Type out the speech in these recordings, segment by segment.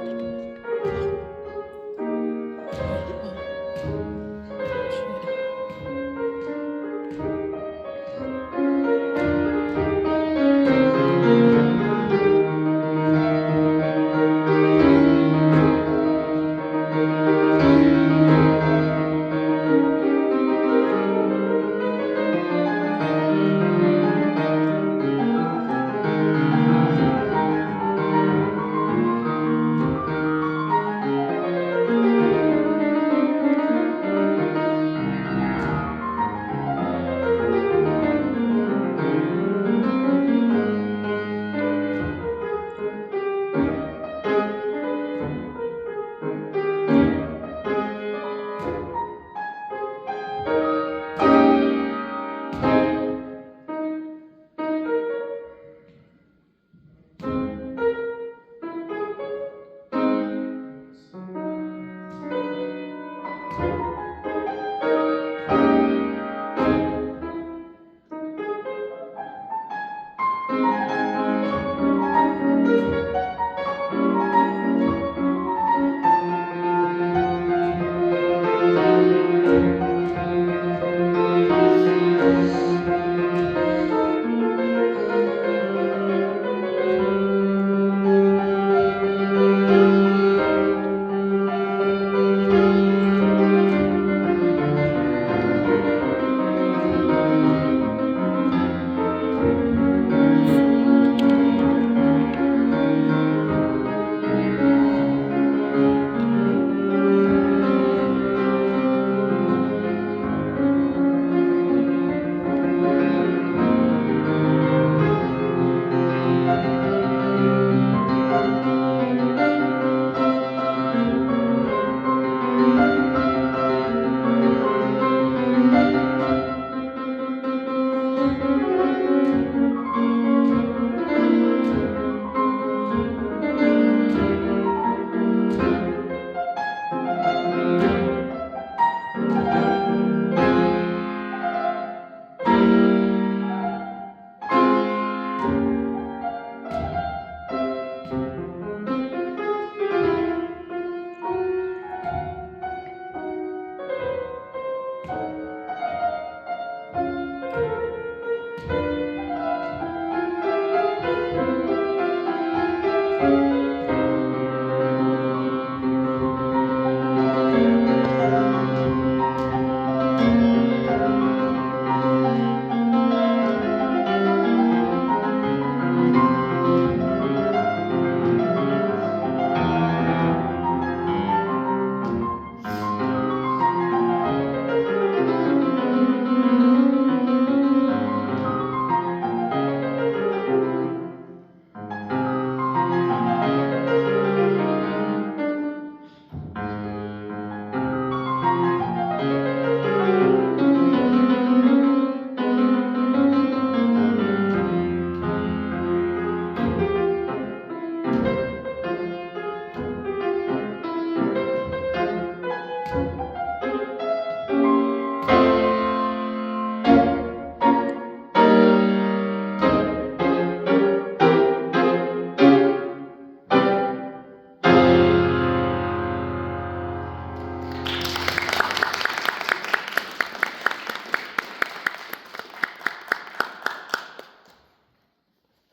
Oh, oh shit.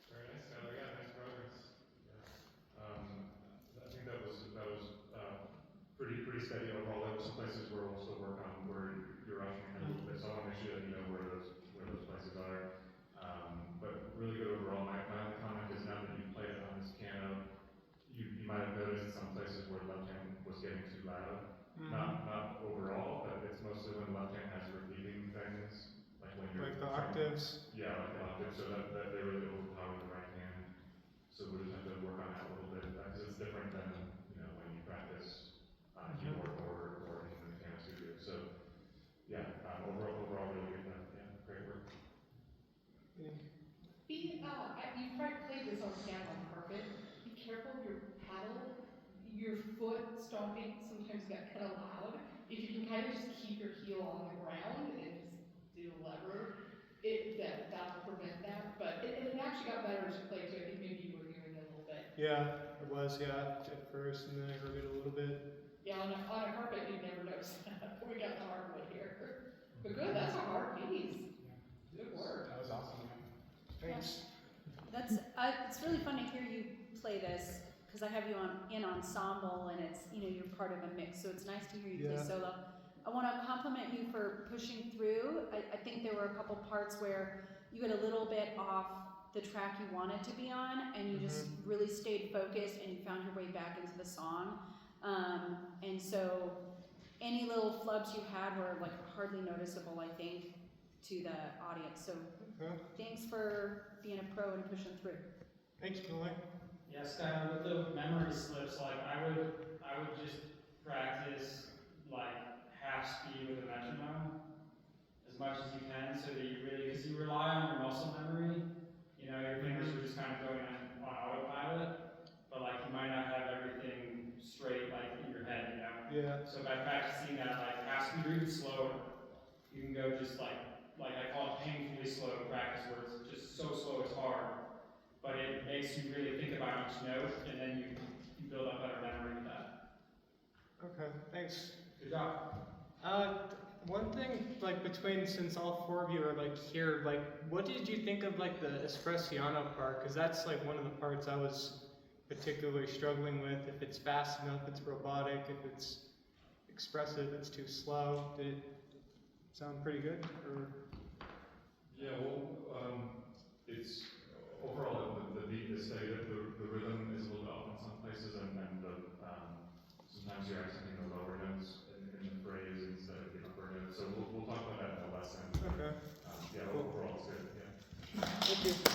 Very nice, Tyler. Yeah, nice progress. Yeah, I think that was pretty steady overall. There were some places where we'll still work on where you're rushing ahead a little bit. So I want to make sure that you know where those places are. But really good overall. My only comment is now that you've played it on this piano, you might have noticed some places where the left hand was getting too loud. Mm-hmm. Not overall, but it's mostly when the left hand has repeating things, like when you're Like the trying, octaves. yeah, like the octave. So that they really overpower the right hand. So we'll just have to work on that a little bit because it's different than when you practice on a Mm-hmm. keyboard or in the piano studio. So yeah, overall really good. Yeah, great work. You've played this on piano on carpet. Be careful of your pedal. Your foot stomping sometimes get kind of loud. If you can kind of just keep your heel on the ground and just do the lever, that'll prevent that. But and it actually got better as you played too. I think maybe you were hearing it a little bit. Yeah, it was, yeah, at first, and then I heard it a little bit. Yeah, on a carpet you'd never notice that. We got the hardwood here. But good, that's a hard piece. Good work. That was awesome, man. Thanks. That's it's really fun to hear you play this because I have you in ensemble and it's you're part of a mix, so it's nice to hear you play Yeah. solo. I want to compliment you for pushing through. I think there were a couple parts where you got a little bit off the track you wanted to be on, and you just really stayed focused and you found your way back into the song. And so any little flubs you had were like hardly noticeable, I think, to the audience. So thanks for being a pro and pushing through. Thanks, Malloy. Yeah, Skylar, with the memory slips, like I would just practice like half speed with a metronome as much as you can, so that you really, because you rely on your muscle memory. Your fingers are just kind of going on autopilot, but like you might not have everything straight like in your head, Yeah. So by practicing that like half speed or even slower, you can go just like I call it painfully slow practice, where it's just so slow it's hard, but it makes you really think about each note, and then you build up better memory with that. Okay, thanks. Good job. One thing, like, since all four of you are, like, here, like, what did you think of, like, the espressiano part? Because that's, like, one of the parts I was particularly struggling with. If it's fast enough, it's robotic. If it's expressive, it's too slow. Did it sound pretty good? Or? Yeah, well,